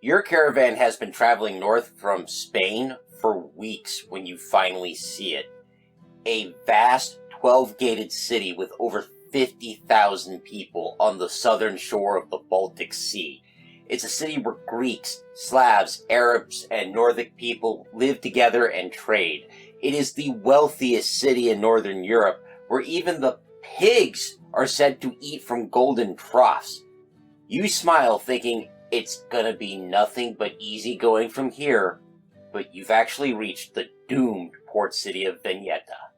Your caravan has been traveling north from Spain for weeks when you finally see it. A vast 12-gated city with over 50,000 people on the southern shore of the Baltic Sea. It's a city where Greeks, Slavs, Arabs, and Nordic people live together and trade. It is the wealthiest city in Northern Europe, where even the pigs are said to eat from golden troughs. You smile thinking it's gonna be nothing but easy going from here, but you've actually reached the doomed port city of Vineta.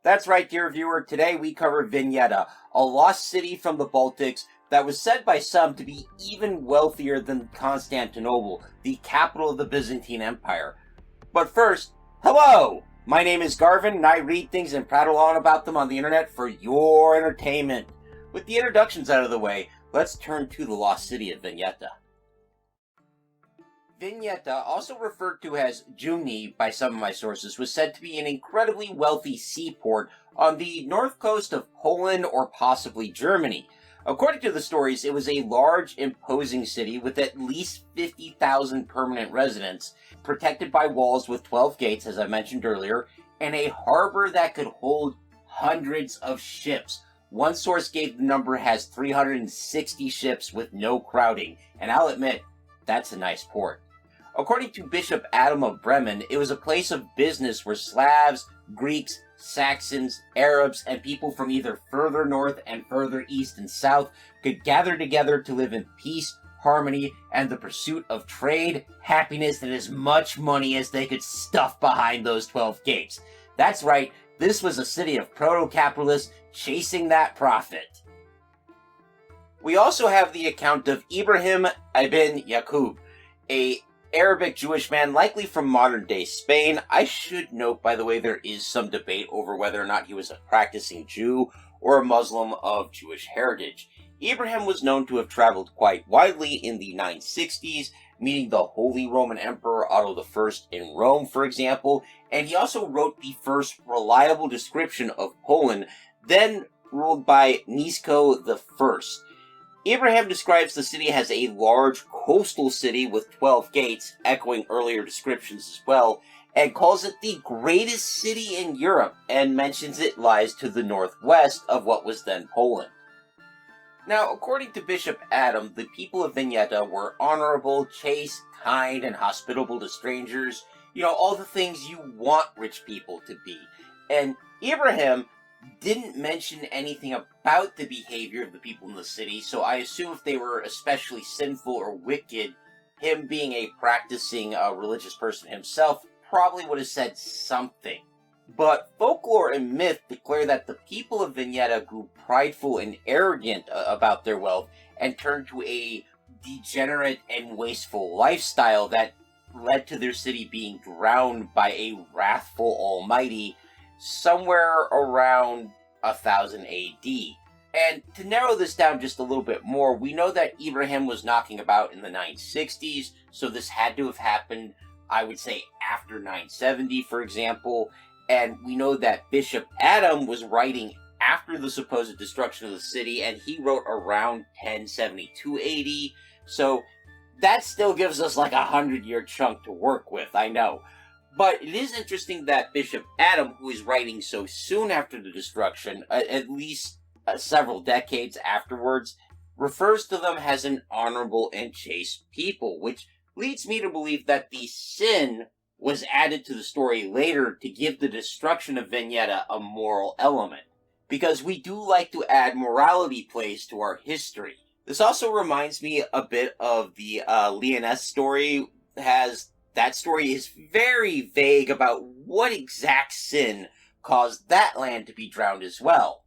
That's right, dear viewer. Today we cover Vineta, a lost city from the Baltics that was said by some to be even wealthier than Constantinople, the capital of the Byzantine Empire. But first, hello! My name is Garvin, and I read things and prattle on about them on the internet for your entertainment. With the introductions out of the way, let's turn to the lost city of Vineta. Vineta, also referred to as Jumni by some of my sources, was said to be an incredibly wealthy seaport on the north coast of Poland or possibly Germany. According to the stories, it was a large, imposing city with at least 50,000 permanent residents, protected by walls with 12 gates, as I mentioned earlier, and a harbor that could hold hundreds of ships. One source gave the number as 360 ships with no crowding, and I'll admit, that's a nice port. According to Bishop Adam of Bremen, it was a place of business where Slavs, Greeks, Saxons, Arabs, and people from either further north and further east and south could gather together to live in peace, harmony, and the pursuit of trade, happiness, and as much money as they could stuff behind those 12 gates. That's right, this was a city of proto-capitalists chasing that profit. We also have the account of Ibrahim ibn Yaqub, a Arabic Jewish man, likely from modern-day Spain. I should note, by the way, there is some debate over whether or not he was a practicing Jew or a Muslim of Jewish heritage. Ibrahim was known to have traveled quite widely in the 960s, meeting the Holy Roman Emperor Otto I in Rome, for example, and he also wrote the first reliable description of Poland, then ruled by Nisko I. Ibrahim describes the city as a large coastal city with 12 gates, echoing earlier descriptions as well, and calls it the greatest city in Europe, and mentions it lies to the northwest of what was then Poland. Now, according to Bishop Adam, the people of Vineta were honorable, chaste, kind, and hospitable to strangers. You know, all the things you want rich people to be. And Ibrahim didn't mention anything about the behavior of the people in the city, so I assume if they were especially sinful or wicked, him being a practicing religious person himself probably would have said something. But folklore and myth declare that the people of Vineta grew prideful and arrogant about their wealth and turned to a degenerate and wasteful lifestyle that led to their city being drowned by a wrathful almighty somewhere around 1000 AD. And to narrow this down just a little bit more, we know that Ibrahim was knocking about in the 960s, so this had to have happened, I would say, after 970, for example. And we know that Bishop Adam was writing after the supposed destruction of the city, and he wrote around 1072 AD, so that still gives us like a 100-year chunk to work with, I know. But it is interesting that Bishop Adam, who is writing so soon after the destruction, at least several decades afterwards, refers to them as an honorable and chaste people, which leads me to believe that the sin was added to the story later to give the destruction of Vineta a moral element, because we do like to add morality plays to our history. This also reminds me a bit of the Leoness story. That story is very vague about what exact sin caused that land to be drowned as well.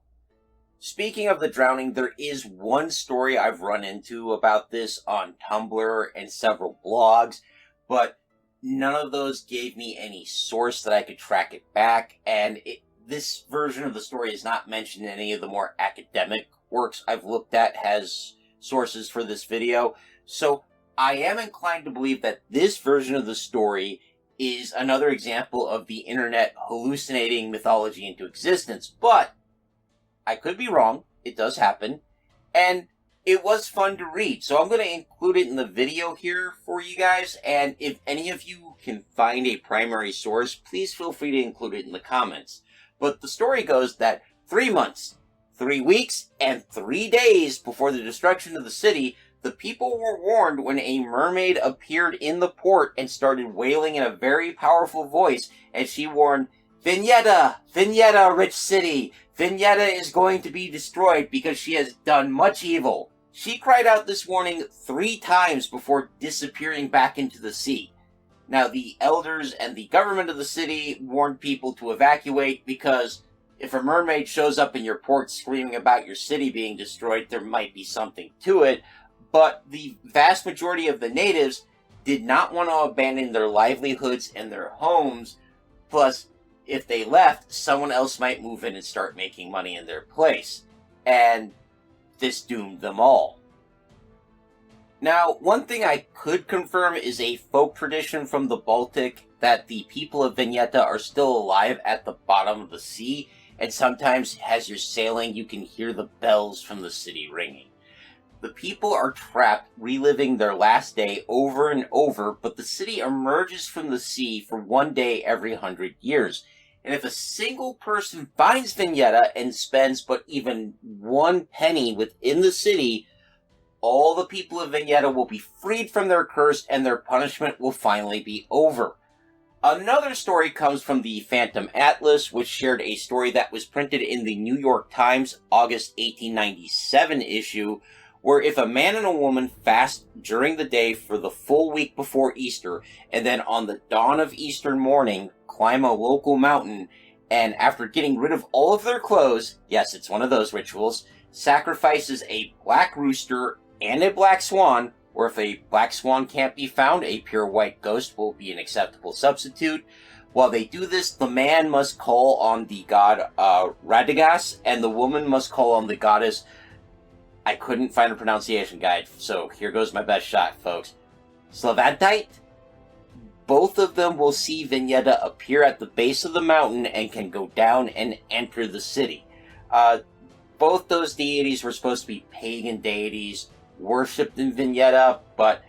Speaking of the drowning, there is one story I've run into about this on Tumblr and several blogs, but none of those gave me any source that I could track it back, and this version of the story is not mentioned in any of the more academic works I've looked at as sources for this video, so I am inclined to believe that this version of the story is another example of the internet hallucinating mythology into existence, but I could be wrong. It does happen. And it was fun to read, so I'm going to include it in the video here for you guys, and if any of you can find a primary source, please feel free to include it in the comments. But the story goes that 3 months, 3 weeks, and 3 days before the destruction of the city, the people were warned when a mermaid appeared in the port and started wailing in a very powerful voice, and she warned, Vineta! Vineta, rich city! Vineta is going to be destroyed because she has done much evil. She cried out this warning 3 times before disappearing back into the sea. Now, the elders and the government of the city warned people to evacuate because if a mermaid shows up in your port screaming about your city being destroyed, there might be something to it. But the vast majority of the natives did not want to abandon their livelihoods and their homes. Plus, if they left, someone else might move in and start making money in their place. And this doomed them all. Now, one thing I could confirm is a folk tradition from the Baltic that the people of Vineta are still alive at the bottom of the sea, and sometimes as you're sailing, you can hear the bells from the city ringing. The people are trapped, reliving their last day over and over, but the city emerges from the sea for 1 day every 100 years. And if a single person finds Vineta and spends but even 1 penny within the city, all the people of Vineta will be freed from their curse and their punishment will finally be over. Another story comes from the Phantom Atlas, which shared a story that was printed in the New York Times August 1897 issue, where if a man and a woman fast during the day for the full week before Easter, and then on the dawn of Easter morning, climb a local mountain, and after getting rid of all of their clothes, yes, it's one of those rituals, sacrifices a black rooster and a black swan, or if a black swan can't be found, a pure white ghost will be an acceptable substitute. While they do this, the man must call on the god Radagast, and the woman must call on the goddess. I couldn't find a pronunciation guide, so here goes my best shot, folks. Slavantite? Both of them will see Vineta appear at the base of the mountain and can go down and enter the city. Both those deities were supposed to be pagan deities, worshipped in Vineta, but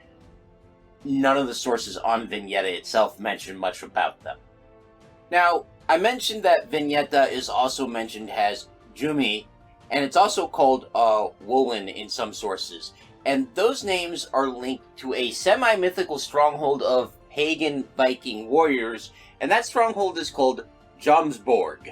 none of the sources on Vineta itself mention much about them. Now, I mentioned that Vineta is also mentioned as Jumi, and it's also called Woolen in some sources. And those names are linked to a semi-mythical stronghold of pagan Viking warriors, and that stronghold is called Jomsborg.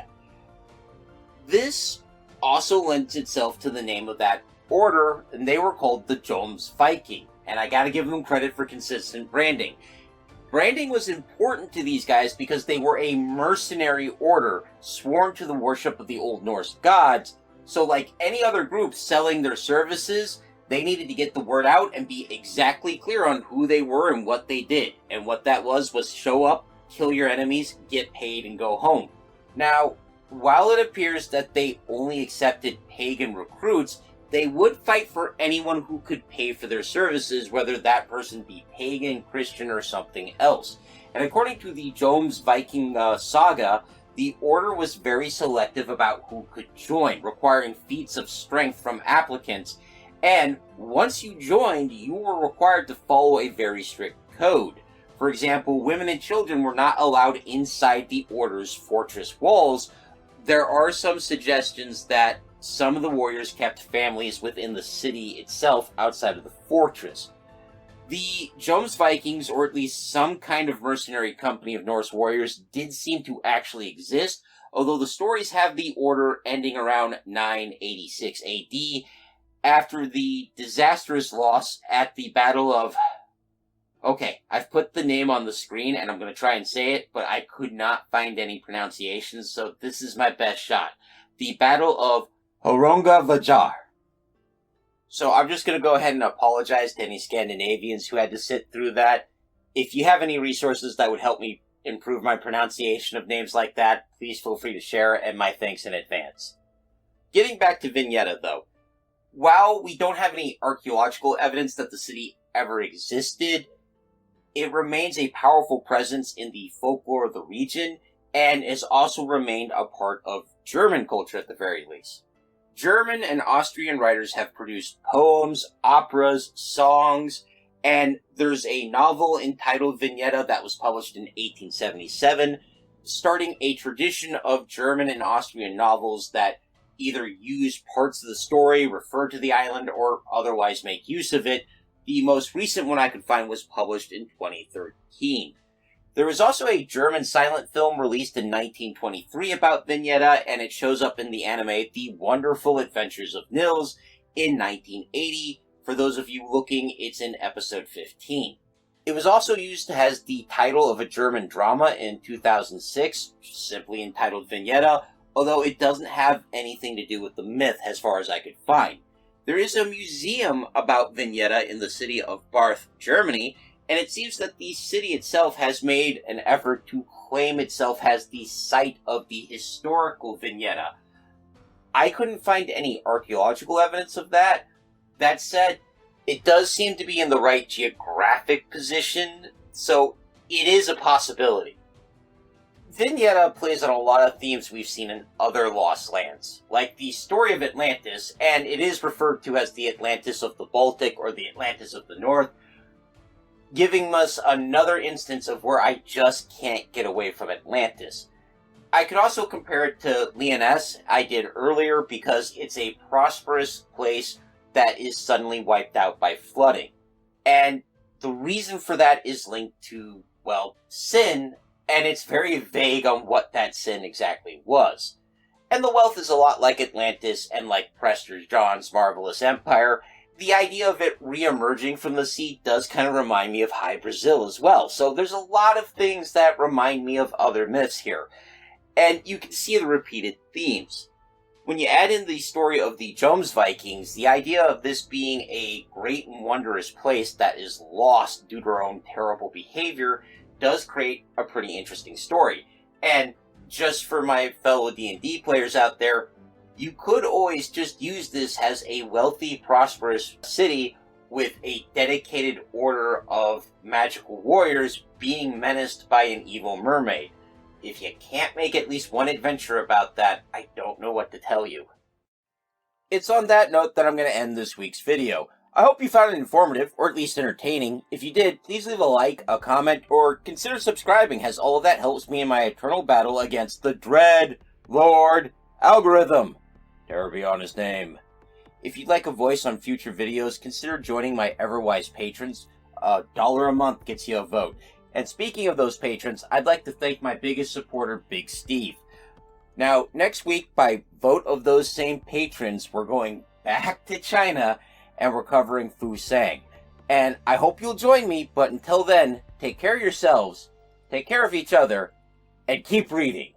This also lends itself to the name of that order, and they were called the Joms Vikings. And I gotta give them credit for consistent branding. Branding was important to these guys because they were a mercenary order, sworn to the worship of the Old Norse gods. So like any other group selling their services, they needed to get the word out and be exactly clear on who they were and what they did. And what that was show up, kill your enemies, get paid, and go home. Now, while it appears that they only accepted pagan recruits, they would fight for anyone who could pay for their services, whether that person be pagan, Christian, or something else. And according to the Joms Viking saga, the order was very selective about who could join, requiring feats of strength from applicants. And once you joined, you were required to follow a very strict code. For example, women and children were not allowed inside the order's fortress walls. There are some suggestions that some of the warriors kept families within the city itself outside of the fortress. The Joms Vikings, or at least some kind of mercenary company of Norse warriors, did seem to actually exist, although the stories have the order ending around 986 AD, after the disastrous loss at the Battle of... Okay, I've put the name on the screen, and I'm going to try and say it, but I could not find any pronunciations, so this is my best shot. The Battle of Horonga Vajar. So I'm just going to go ahead and apologize to any Scandinavians who had to sit through that. If you have any resources that would help me improve my pronunciation of names like that, please feel free to share, and my thanks in advance. Getting back to Vineta, though. While we don't have any archaeological evidence that the city ever existed, it remains a powerful presence in the folklore of the region, and has also remained a part of German culture at the very least. German and Austrian writers have produced poems, operas, songs, and there's a novel entitled Vineta that was published in 1877, starting a tradition of German and Austrian novels that either use parts of the story, refer to the island, or otherwise make use of it. The most recent one I could find was published in 2013. There was also a German silent film released in 1923 about Vineta, and it shows up in the anime The Wonderful Adventures of Nils in 1980. For those of you looking, it's in episode 15. It was also used as the title of a German drama in 2006, simply entitled Vineta, although it doesn't have anything to do with the myth as far as I could find. There is a museum about Vineta in the city of Barth, Germany, and it seems that the city itself has made an effort to claim itself as the site of the historical Vineta. I couldn't find any archaeological evidence of that. That said, it does seem to be in the right geographic position, so it is a possibility. Vineta plays on a lot of themes we've seen in other Lost Lands, like the story of Atlantis, and it is referred to as the Atlantis of the Baltic or the Atlantis of the North, giving us another instance of where I just can't get away from Atlantis. I could also compare it to Lyonesse I did earlier because it's a prosperous place that is suddenly wiped out by flooding. And the reason for that is linked to, well, sin, and it's very vague on what that sin exactly was. And the wealth is a lot like Atlantis and like Prester John's Marvelous Empire. The idea of it re-emerging from the sea does kind of remind me of High Brazil as well. So there's a lot of things that remind me of other myths here. And you can see the repeated themes. When you add in the story of the Joms Vikings, the idea of this being a great and wondrous place that is lost due to our own terrible behavior does create a pretty interesting story. And just for my fellow D&D players out there, you could always just use this as a wealthy, prosperous city with a dedicated order of magical warriors being menaced by an evil mermaid. If you can't make at least one adventure about that, I don't know what to tell you. It's on that note that I'm going to end this week's video. I hope you found it informative, or at least entertaining. If you did, please leave a like, a comment, or consider subscribing, as all of that helps me in my eternal battle against the Dread Lord Algorithm. Dare be on his name. If you'd like a voice on future videos, consider joining my Everwise patrons. $1 a month gets you a vote. And speaking of those patrons, I'd like to thank my biggest supporter, Big Steve. Now, next week, by vote of those same patrons, we're going back to China, and we're covering Fusang. And I hope you'll join me, but until then, take care of yourselves, take care of each other, and keep reading.